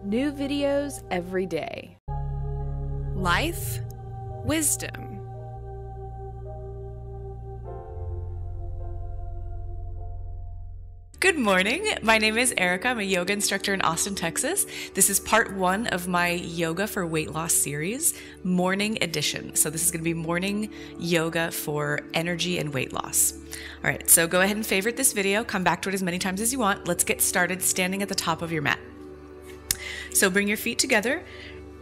New videos every day. Life, wisdom. Good morning. My name is Erica. I'm a yoga instructor in Austin, Texas. This is part 1 of my Yoga for Weight Loss series, morning edition. So this is going to be morning yoga for energy and weight loss. All right, so go ahead and favorite this video. Come back to it as many times as you want. Let's get started standing at the top of your mat. So bring your feet together.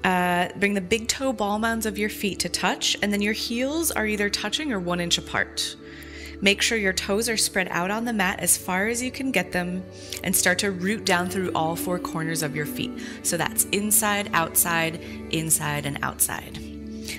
Bring the big toe ball mounds of your feet to touch, and then your heels are either touching or 1 inch apart. Make sure your toes are spread out on the mat as far as you can get them, and start to root down through all 4 corners of your feet. So that's inside, outside, and outside.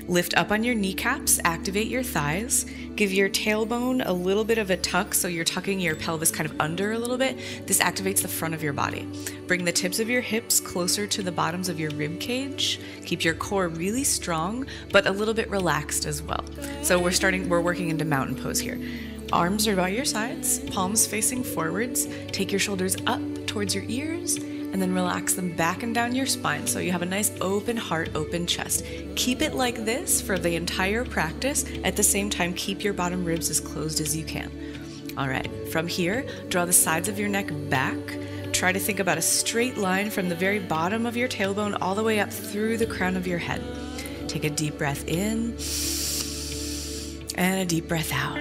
Lift up on your kneecaps, activate your thighs, give your tailbone a little bit of a tuck, so you're tucking your pelvis kind of under a little bit. This activates the front of your body. Bring the tips of your hips closer to the bottoms of your rib cage. Keep your core really strong, but a little bit relaxed as well. So we're working into mountain pose here. Arms are by your sides, palms facing forwards. Take your shoulders up towards your ears, and then relax them back and down your spine so you have a nice open heart, open chest. Keep it like this for the entire practice. At the same time, keep your bottom ribs as closed as you can. All right, from here, draw the sides of your neck back. Try to think about a straight line from the very bottom of your tailbone all the way up through the crown of your head. Take a deep breath in and a deep breath out.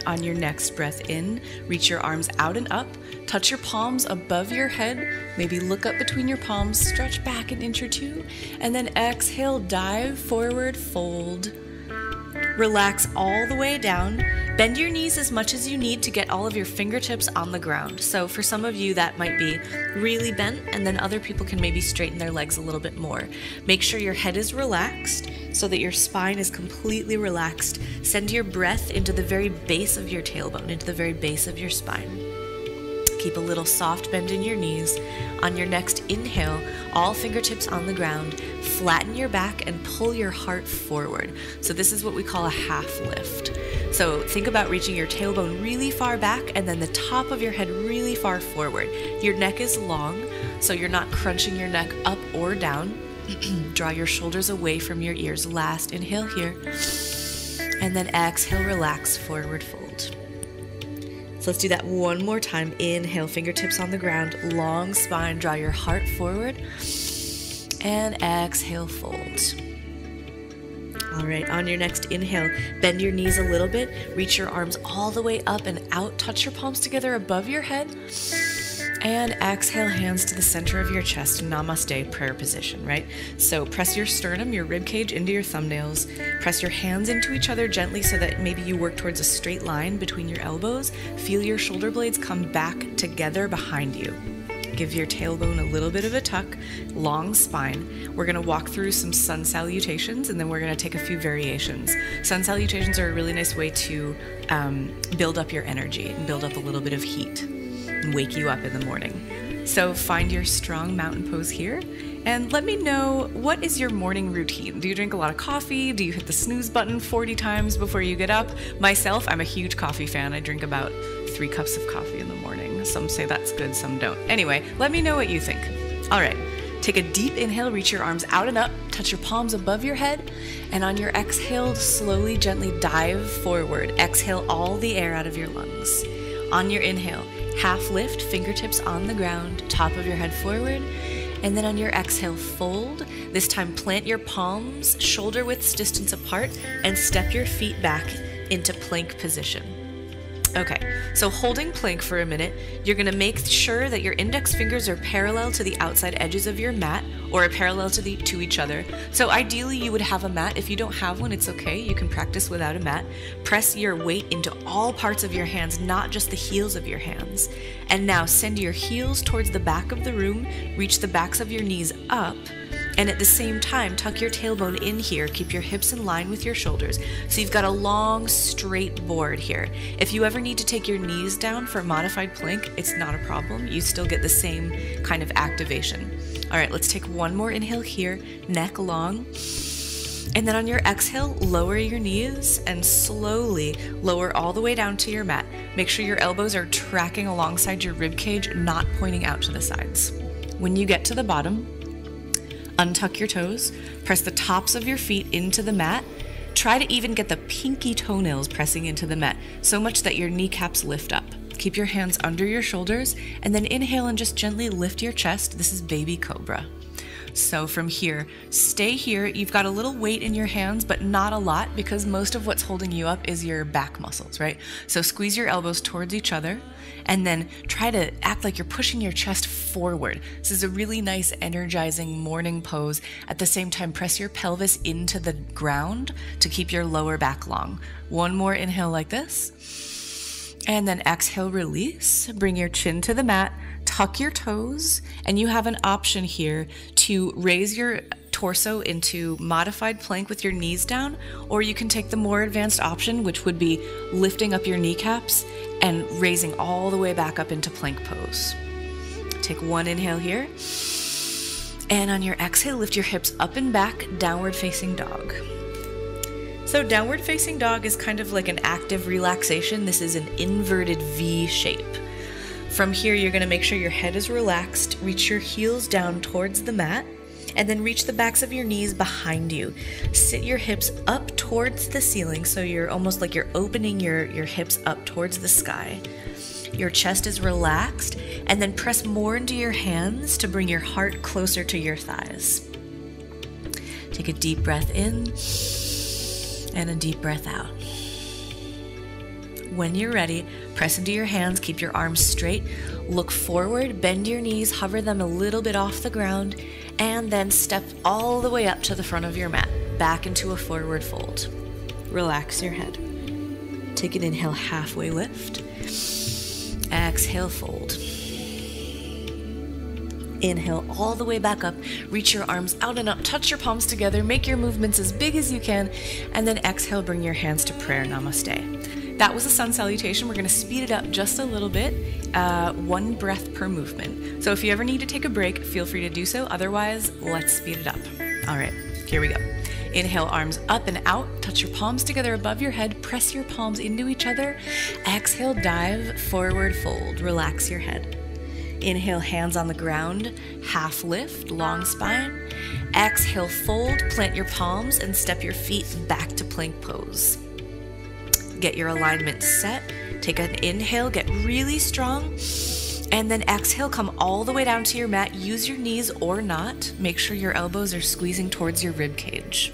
On your next breath in, reach your arms out and up, touch your palms above your head, maybe look up between your palms, stretch back an inch or 2, and then exhale, dive forward, fold. Relax all the way down. Bend your knees as much as you need to get all of your fingertips on the ground. So for some of you that might be really bent, and then other people can maybe straighten their legs a little bit more. Make sure your head is relaxed so that your spine is completely relaxed. Send your breath into the very base of your tailbone, into the very base of your spine. Keep a little soft bend in your knees. On your next inhale, all fingertips on the ground, flatten your back and pull your heart forward. So this is what we call a half lift. So think about reaching your tailbone really far back and then the top of your head really far forward. Your neck is long, so you're not crunching your neck up or down. Draw your shoulders away from your ears. Last inhale here. And then exhale, relax, forward fold. So let's do that one more time. Inhale, fingertips on the ground, long spine, draw your heart forward, and exhale, fold. All right, on your next inhale, bend your knees a little bit, reach your arms all the way up and out, touch your palms together above your head, and exhale, hands to the center of your chest, namaste, prayer position, right? So press your sternum, your rib cage into your thumbnails, press your hands into each other gently so that maybe you work towards a straight line between your elbows. Feel your shoulder blades come back together behind you. Give your tailbone a little bit of a tuck, long spine. We're gonna walk through some sun salutations and then we're gonna take a few variations. Sun salutations are a really nice way to build up your energy and build up a little bit of heat and wake you up in the morning. So find your strong mountain pose here and let me know, what is your morning routine? Do you drink a lot of coffee? Do you hit the snooze button 40 times before you get up? Myself, I'm a huge coffee fan. I drink about 3 cups of coffee in the morning. Some say that's good, some don't. Anyway, let me know what you think. All right, take a deep inhale, reach your arms out and up, touch your palms above your head, and on your exhale, slowly, gently dive forward. Exhale all the air out of your lungs. On your inhale, half lift, fingertips on the ground, top of your head forward, and then on your exhale, fold. This time plant your palms shoulder width distance apart and step your feet back into plank position. Okay, so holding plank for a minute, you're gonna make sure that your index fingers are parallel to the outside edges of your mat or parallel to each other. So ideally you would have a mat. If you don't have one, it's okay. You can practice without a mat. Press your weight into all parts of your hands, not just the heels of your hands. And now send your heels towards the back of the room, reach the backs of your knees up, and at the same time, tuck your tailbone in here. Keep your hips in line with your shoulders. So you've got a long, straight board here. If you ever need to take your knees down for a modified plank, it's not a problem. You still get the same kind of activation. All right, let's take one more inhale here. Neck long. And then on your exhale, lower your knees and slowly lower all the way down to your mat. Make sure your elbows are tracking alongside your rib cage, not pointing out to the sides. When you get to the bottom, untuck your toes, press the tops of your feet into the mat. Try to even get the pinky toenails pressing into the mat, so much that your kneecaps lift up. Keep your hands under your shoulders, and then inhale and just gently lift your chest. This is baby cobra. So from here, stay here. You've got a little weight in your hands, but not a lot, because most of what's holding you up is your back muscles, right? So squeeze your elbows towards each other, and then try to act like you're pushing your chest forward. This is a really nice, energizing morning pose. At the same time, press your pelvis into the ground to keep your lower back long. One more inhale like this, and then exhale, release. Bring your chin to the mat, tuck your toes, and you have an option here to raise your torso into modified plank with your knees down, or you can take the more advanced option, which would be lifting up your kneecaps and raising all the way back up into plank pose. Take one inhale here, and on your exhale, lift your hips up and back, downward facing dog. So downward facing dog is kind of like an active relaxation. This is an inverted V shape. From here, you're going to make sure your head is relaxed, reach your heels down towards the mat, and then reach the backs of your knees behind you. Sit your hips up towards the ceiling, so you're almost like you're opening your hips up towards the sky. Your chest is relaxed, and then press more into your hands to bring your heart closer to your thighs. Take a deep breath in and a deep breath out. When you're ready, press into your hands, keep your arms straight, look forward, bend your knees, hover them a little bit off the ground, and then step all the way up to the front of your mat, back into a forward fold. Relax your head. Take an inhale, halfway lift. Exhale, fold. Inhale all the way back up, reach your arms out and up, touch your palms together, make your movements as big as you can, and then exhale, bring your hands to prayer, namaste. That was a sun salutation. We're going to speed it up just a little bit, one breath per movement. So if you ever need to take a break, feel free to do so. Otherwise, let's speed it up. All right, here we go. Inhale, arms up and out. Touch your palms together above your head. Press your palms into each other. Exhale, dive, forward fold. Relax your head. Inhale, hands on the ground, half lift, long spine. Exhale, fold, plant your palms, and step your feet back to plank pose. Get your alignment set. Take an inhale, get really strong, and then exhale, come all the way down to your mat. Use your knees or not. Make sure your elbows are squeezing towards your rib cage.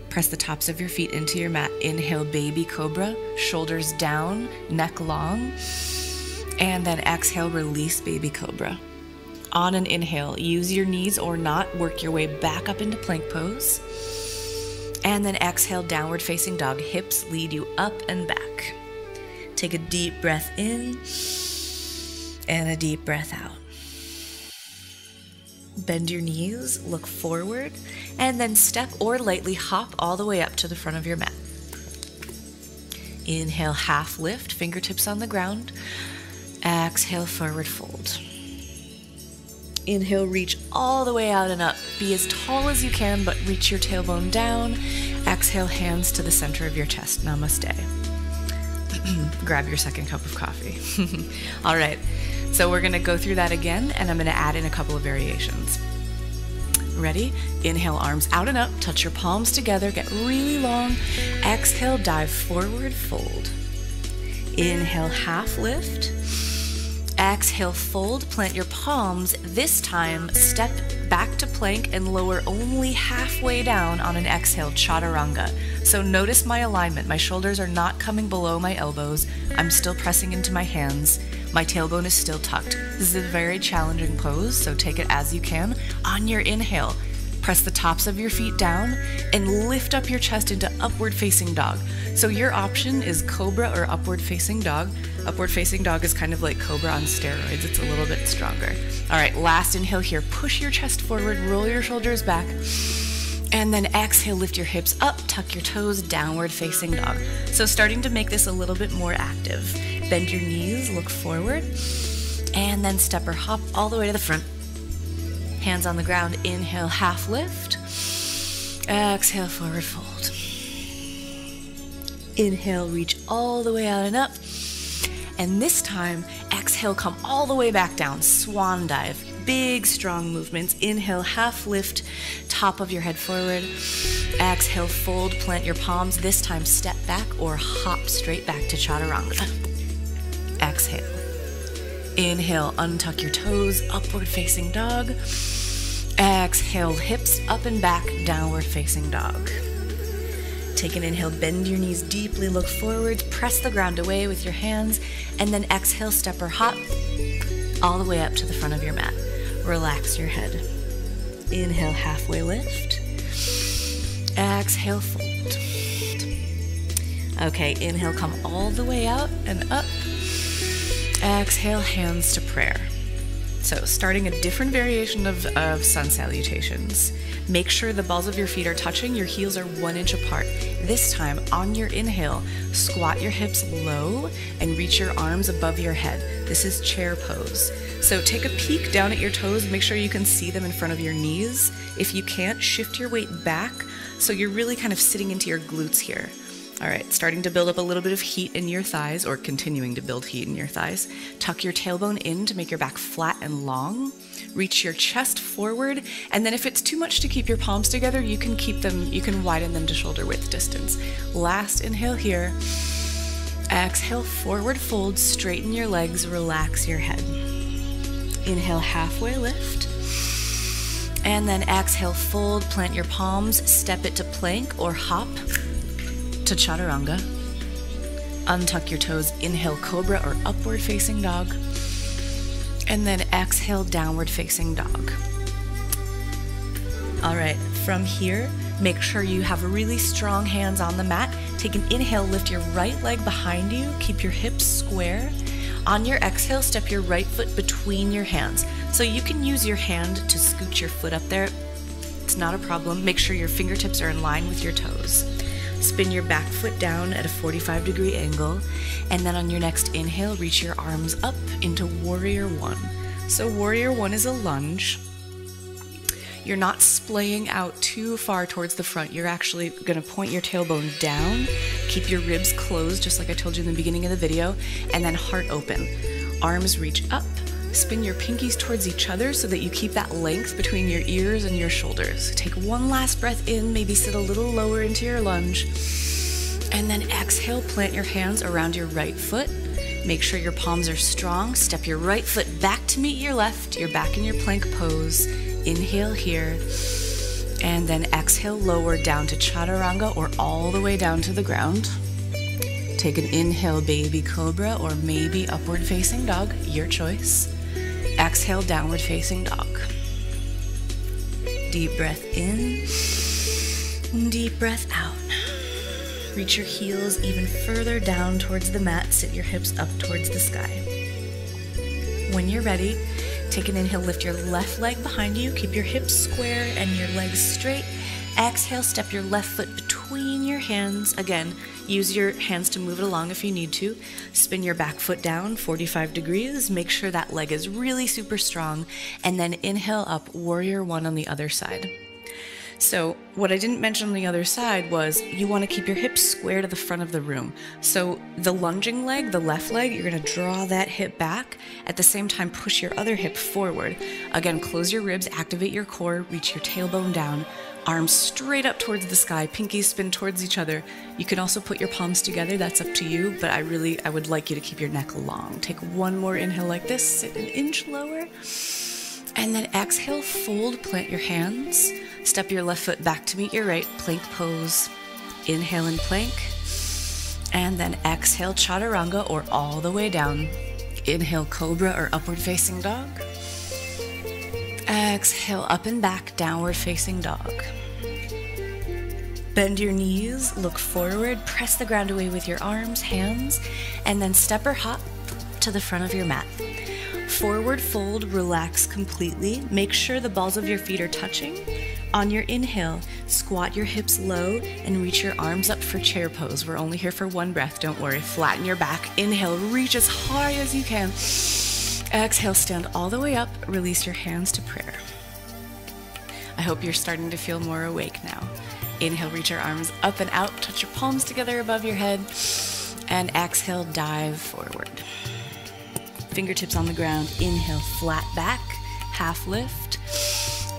Press the tops of your feet into your mat. Inhale, baby cobra, shoulders down, neck long, and then exhale, release baby cobra. On an inhale, use your knees or not. Work your way back up into plank pose. And then exhale, downward facing dog. Hips lead you up and back. Take a deep breath in and a deep breath out. Bend your knees, look forward, and then step or lightly hop all the way up to the front of your mat. Inhale, half lift, fingertips on the ground. Exhale, forward fold. Inhale, reach all the way out and up. Be as tall as you can, but reach your tailbone down. Exhale, hands to the center of your chest. Namaste. Grab your second cup of coffee. All right, so we're gonna go through that again, and I'm gonna add in a couple of variations. Ready? Inhale, arms out and up. Touch your palms together. Get really long. Exhale, dive forward, fold. Inhale, half lift. Exhale, fold, plant your palms. This time, step back to plank and lower only halfway down on an exhale, chaturanga. So notice my alignment. My shoulders are not coming below my elbows. I'm still pressing into my hands. My tailbone is still tucked. This is a very challenging pose, so take it as you can. On your inhale, press the tops of your feet down and lift up your chest into upward facing dog. So your option is cobra or upward facing dog. Upward facing dog is kind of like cobra on steroids. It's a little bit stronger. All right, last inhale here. Push your chest forward, roll your shoulders back, and then exhale, lift your hips up, tuck your toes, downward facing dog. So starting to make this a little bit more active. Bend your knees, look forward, and then step or hop all the way to the front. Hands on the ground, inhale, half lift. Exhale, forward fold. Inhale, reach all the way out and up. And this time, exhale, come all the way back down, swan dive. Big, strong movements. Inhale, half lift, top of your head forward. Exhale, fold, plant your palms. This time, step back or hop straight back to chaturanga. Exhale. Inhale, untuck your toes, upward facing dog. Exhale, hips up and back, downward facing dog. Take an inhale, bend your knees deeply, look forward, press the ground away with your hands, and then exhale, step or hop all the way up to the front of your mat. Relax your head. Inhale, halfway lift. Exhale, fold. Okay, inhale, come all the way out and up. Exhale, hands to prayer. So starting a different variation of sun salutations. Make sure the balls of your feet are touching, your heels are 1 inch apart. This time, on your inhale, squat your hips low and reach your arms above your head. This is chair pose. So take a peek down at your toes, make sure you can see them in front of your knees. If you can't, shift your weight back so you're really kind of sitting into your glutes here. All right, starting to build up a little bit of heat in your thighs, or continuing to build heat in your thighs. Tuck your tailbone in to make your back flat and long. Reach your chest forward, and then if it's too much to keep your palms together, you can widen them to shoulder width distance. Last inhale here. Exhale, forward fold, straighten your legs, relax your head. Inhale, halfway lift. And then exhale, fold, plant your palms, step it to plank or hop to chaturanga. Untuck your toes, inhale, cobra or upward facing dog. And then exhale, downward facing dog. All right, from here, make sure you have really strong hands on the mat. Take an inhale, lift your right leg behind you, keep your hips square. On your exhale, step your right foot between your hands. So you can use your hand to scoot your foot up there. It's not a problem. Make sure your fingertips are in line with your toes. Spin your back foot down at a 45-degree angle, and then on your next inhale, reach your arms up into Warrior One. So Warrior One is a lunge. You're not splaying out too far towards the front. You're actually going to point your tailbone down, keep your ribs closed, just like I told you in the beginning of the video, and then heart open. Arms reach up. Spin your pinkies towards each other so that you keep that length between your ears and your shoulders. Take one last breath in, maybe sit a little lower into your lunge. And then exhale, plant your hands around your right foot. Make sure your palms are strong. Step your right foot back to meet your left. You're back in your plank pose. Inhale here. And then exhale, lower down to chaturanga or all the way down to the ground. Take an inhale, baby cobra, or maybe upward facing dog, your choice. Exhale, downward facing dog. Deep breath in, deep breath out. Reach your heels even further down towards the mat. Sit your hips up towards the sky. When you're ready, take an inhale, lift your left leg behind you. Keep your hips square and your legs straight. Exhale, step your left foot between your hands. Again, use your hands to move it along if you need to. Spin your back foot down 45 degrees. Make sure that leg is really super strong. And then inhale up, Warrior One on the other side. So what I didn't mention on the other side was you want to keep your hips square to the front of the room. So the lunging leg, the left leg, you're going to draw that hip back. At the same time, push your other hip forward. Again, close your ribs, activate your core, reach your tailbone down. Arms straight up towards the sky, pinkies spin towards each other. You can also put your palms together, that's up to you, but I would like you to keep your neck long. Take one more inhale like this, sit an inch lower, and then exhale, fold, plant your hands, step your left foot back to meet your right, plank pose, inhale and plank, and then exhale, chaturanga or all the way down. Inhale, cobra or upward facing dog. Exhale, up and back, downward facing dog. Bend your knees, look forward, press the ground away with your arms, hands, and then step or hop to the front of your mat. Forward fold, relax completely. Make sure the balls of your feet are touching. On your inhale, squat your hips low and reach your arms up for chair pose. We're only here for one breath, don't worry. Flatten your back. Inhale, reach as high as you can. Exhale, stand all the way up, release your hands to prayer. I hope you're starting to feel more awake now. Inhale, reach your arms up and out, touch your palms together above your head, and exhale, dive forward. Fingertips on the ground. Inhale, flat back, half lift.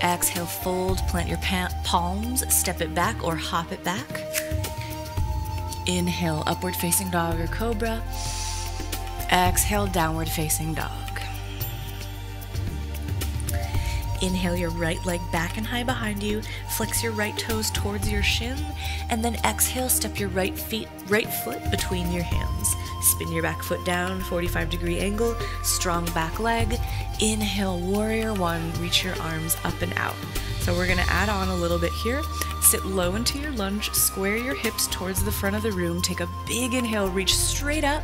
Exhale, fold, plant your palms, step it back or hop it back. Inhale, upward facing dog or cobra. Exhale, downward facing dog. Inhale your right leg back and high behind you. Flex your right toes towards your shin. And then exhale, step your right foot between your hands. Spin your back foot down, 45-degree angle, strong back leg. Inhale, warrior one, reach your arms up and out. So we're gonna add on a little bit here. Sit low into your lunge, square your hips towards the front of the room. Take a big inhale, reach straight up.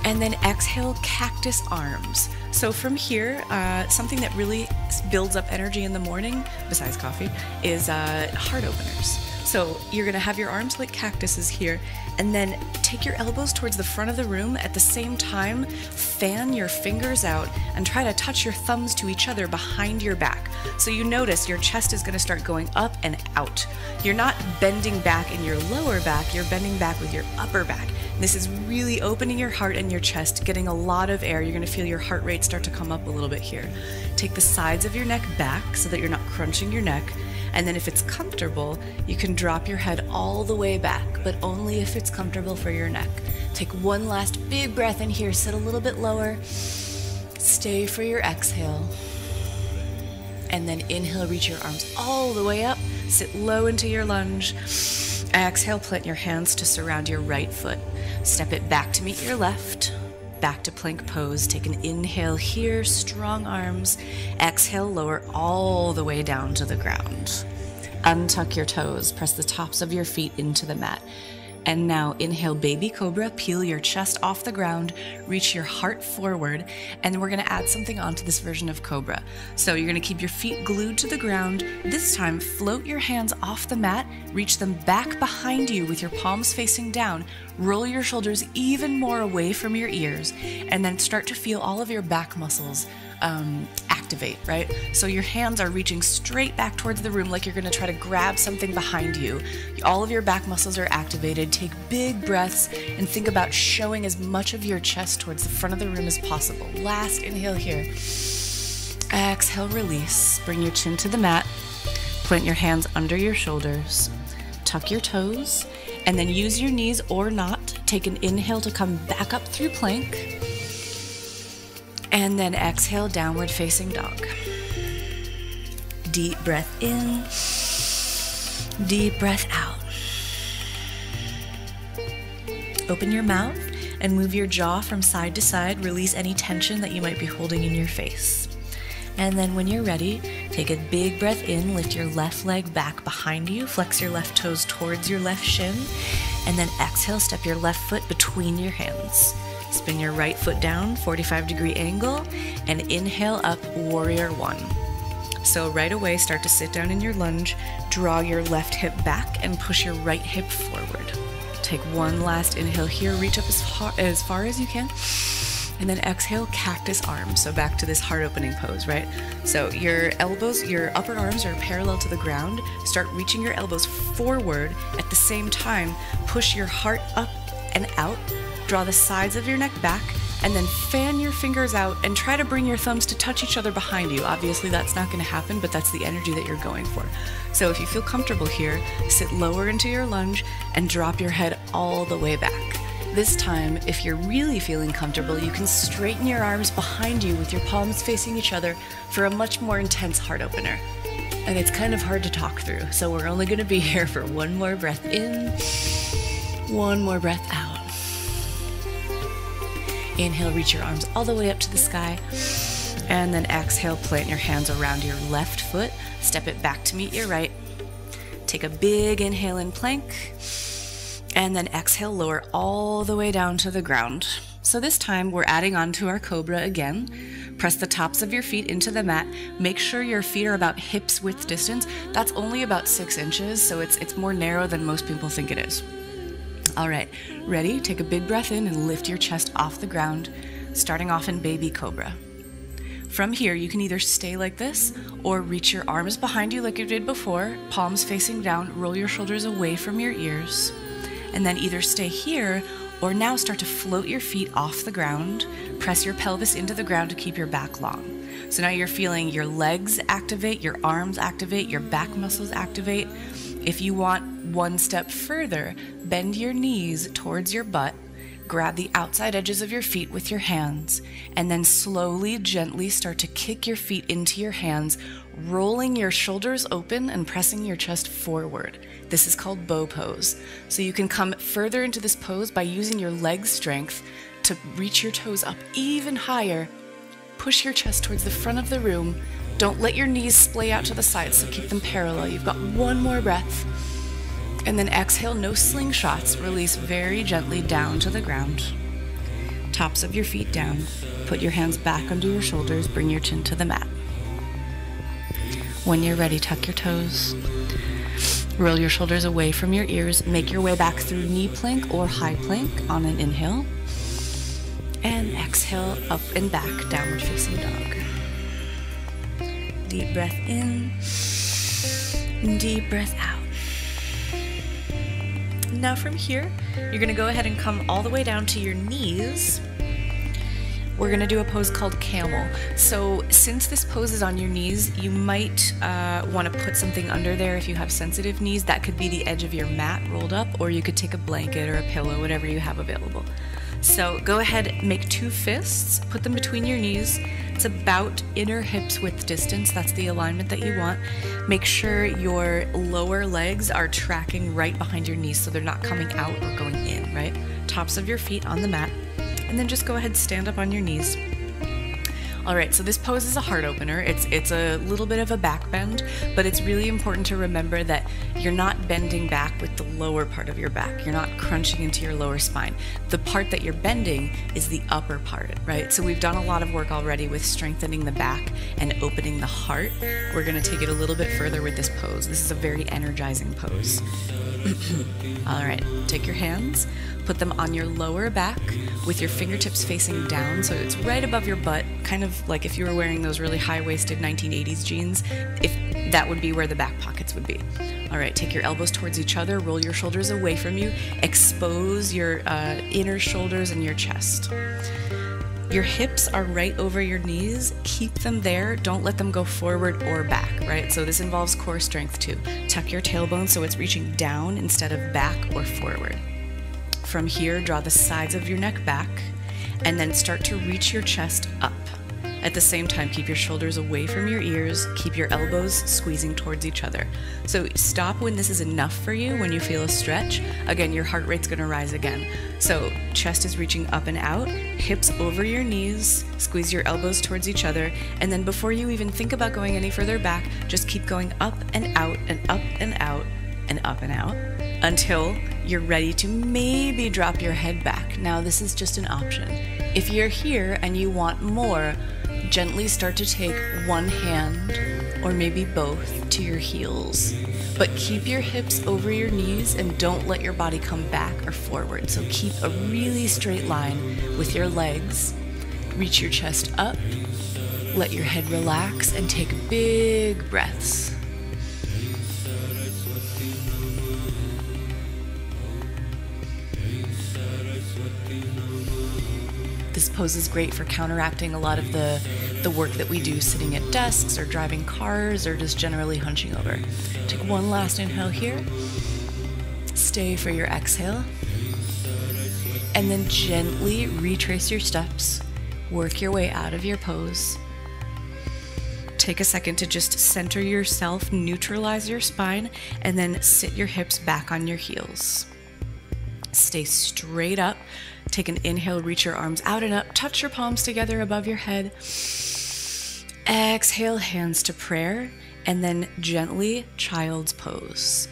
And then exhale, cactus arms. So from here, something that really builds up energy in the morning, besides coffee, is heart openers. So you're gonna have your arms like cactuses here, and then take your elbows towards the front of the room. At the same time, fan your fingers out and try to touch your thumbs to each other behind your back. So you notice your chest is gonna start going up and out. You're not bending back in your lower back, you're bending back with your upper back. This is really opening your heart and your chest, getting a lot of air. You're gonna feel your heart rate start to come up a little bit here. Take the sides of your neck back so that you're not crunching your neck. And then if it's comfortable, you can drop your head all the way back, but only if it's comfortable for your neck. Take one last big breath in here, sit a little bit lower. Stay for your exhale. And then inhale, reach your arms all the way up. Sit low into your lunge. Exhale, plant your hands to surround your right foot. Step it back to meet your left. Back to plank pose. Take an inhale here, strong arms. Exhale, lower all the way down to the ground. Untuck your toes, press the tops of your feet into the mat. And now inhale, baby cobra, peel your chest off the ground, reach your heart forward, and we're gonna add something onto this version of cobra. So you're gonna keep your feet glued to the ground. This time, float your hands off the mat, reach them back behind you with your palms facing down, roll your shoulders even more away from your ears, and then start to feel all of your back muscles activate, right? So your hands are reaching straight back towards the room like you're gonna try to grab something behind you. All of your back muscles are activated. Take big breaths and think about showing as much of your chest towards the front of the room as possible. Last inhale here. Exhale, release. Bring your chin to the mat. Plant your hands under your shoulders. Tuck your toes, and then use your knees or not. Take an inhale to come back up through plank. And then exhale, downward facing dog. Deep breath in, deep breath out. Open your mouth and move your jaw from side to side. Release any tension that you might be holding in your face. And then when you're ready, take a big breath in, lift your left leg back behind you, flex your left toes towards your left shin, and then exhale, step your left foot between your hands. Spin your right foot down, 45-degree angle, and inhale up, warrior one. So right away, start to sit down in your lunge, draw your left hip back and push your right hip forward. Take one last inhale here, reach up as far as you can, and then exhale, cactus arms. So back to this heart opening pose, right? So your elbows, your upper arms are parallel to the ground. Start reaching your elbows forward. At the same time, push your heart up and out. Draw the sides of your neck back, and then fan your fingers out and try to bring your thumbs to touch each other behind you. Obviously that's not gonna happen, but that's the energy that you're going for. So if you feel comfortable here, sit lower into your lunge and drop your head all the way back. This time, if you're really feeling comfortable, you can straighten your arms behind you with your palms facing each other for a much more intense heart opener. And it's kind of hard to talk through, so we're only gonna be here for one more breath in, one more breath out. Inhale, reach your arms all the way up to the sky. And then exhale, plant your hands around your left foot. Step it back to meet your right. Take a big inhale in plank. And then exhale, lower all the way down to the ground. So this time we're adding on to our cobra again. Press the tops of your feet into the mat. Make sure your feet are about hips width distance. That's only about 6 inches, so it's more narrow than most people think it is. All right, ready? Take a big breath in and lift your chest off the ground, starting off in baby cobra. From here, you can either stay like this or reach your arms behind you like you did before, palms facing down, roll your shoulders away from your ears, and then either stay here or now start to float your feet off the ground, press your pelvis into the ground to keep your back long. So now you're feeling your legs activate, your arms activate, your back muscles activate. If you want one step further, bend your knees towards your butt, grab the outside edges of your feet with your hands, and then slowly, gently start to kick your feet into your hands, rolling your shoulders open and pressing your chest forward. This is called bow pose. So you can come further into this pose by using your leg strength to reach your toes up even higher. Push your chest towards the front of the room. Don't let your knees splay out to the sides, so keep them parallel. You've got one more breath. And then exhale, no slingshots. Release very gently down to the ground. Tops of your feet down. Put your hands back under your shoulders. Bring your chin to the mat. When you're ready, tuck your toes. Roll your shoulders away from your ears. Make your way back through knee plank or high plank on an inhale. And exhale, up and back, downward facing dog. Deep breath in. Deep breath out. Now from here, you're going to go ahead and come all the way down to your knees. We're going to do a pose called camel. So since this pose is on your knees, you might want to put something under there if you have sensitive knees. That could be the edge of your mat rolled up, or you could take a blanket or a pillow, whatever you have available. So go ahead, make two fists, put them between your knees. It's about inner hips width distance. That's the alignment that you want. Make sure your lower legs are tracking right behind your knees so they're not coming out or going in, right? Tops of your feet on the mat. And then just go ahead, stand up on your knees. All right, so this pose is a heart opener. It's a little bit of a back bend, but it's really important to remember that you're not bending back with the lower part of your back. You're not crunching into your lower spine. The part that you're bending is the upper part, right? So we've done a lot of work already with strengthening the back and opening the heart. We're gonna take it a little bit further with this pose. This is a very energizing pose. All right, take your hands, put them on your lower back with your fingertips facing down so it's right above your butt, kind of like if you were wearing those really high-waisted 1980s jeans, if that would be where the back pockets would be. All right, take your elbows towards each other, roll your shoulders away from you, expose your inner shoulders and your chest. Your hips are right over your knees. Keep them there. Don't let them go forward or back, right? So this involves core strength too. Tuck your tailbone so it's reaching down instead of back or forward. From here, draw the sides of your neck back and then start to reach your chest up. At the same time, keep your shoulders away from your ears, keep your elbows squeezing towards each other. So stop when this is enough for you, when you feel a stretch. Again, your heart rate's gonna rise again. So chest is reaching up and out, hips over your knees, squeeze your elbows towards each other, and then before you even think about going any further back, just keep going up and out and up and out and up and out until you're ready to maybe drop your head back. Now, this is just an option. If you're here and you want more, gently start to take one hand or maybe both to your heels, but keep your hips over your knees and don't let your body come back or forward. So keep a really straight line with your legs. Reach your chest up, let your head relax, and take big breaths. This pose is great for counteracting a lot of the work that we do sitting at desks or driving cars or just generally hunching over. Take one last inhale here. Stay for your exhale. And then gently retrace your steps. Work your way out of your pose. Take a second to just center yourself, neutralize your spine, and then sit your hips back on your heels. Stay straight up. Take an inhale, reach your arms out and up, touch your palms together above your head. Exhale, hands to prayer, and then gently child's pose.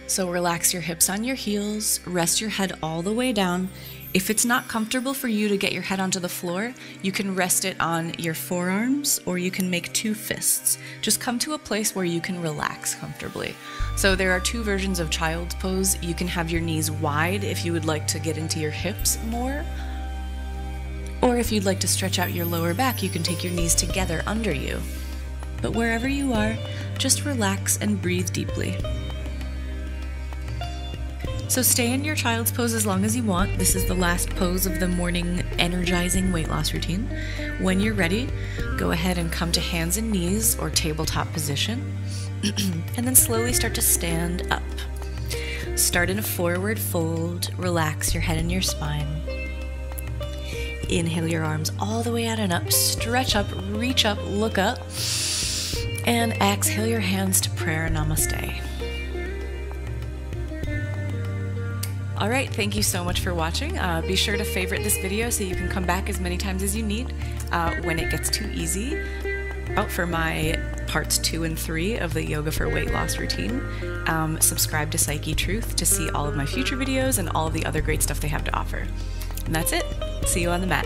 So relax your hips on your heels, rest your head all the way down. If it's not comfortable for you to get your head onto the floor, you can rest it on your forearms or you can make two fists. Just come to a place where you can relax comfortably. So there are two versions of child's pose. You can have your knees wide if you would like to get into your hips more, Or if you'd like to stretch out your lower back, you can take your knees together under you. But wherever you are, just relax and breathe deeply. So stay in your child's pose as long as you want. This is the last pose of the morning energizing weight loss routine. When you're ready, go ahead and come to hands and knees or tabletop position, and then slowly start to stand up. Start in a forward fold, relax your head and your spine. Inhale your arms all the way out and up, stretch up, reach up, look up, and exhale your hands to prayer, namaste. All right, thank you so much for watching. Be sure to favorite this video so you can come back as many times as you need when it gets too easy. Out for my parts 2 and 3 of the Yoga for Weight Loss routine. Subscribe to Psyche Truth to see all of my future videos and all of the other great stuff they have to offer. And that's it. See you on the mat.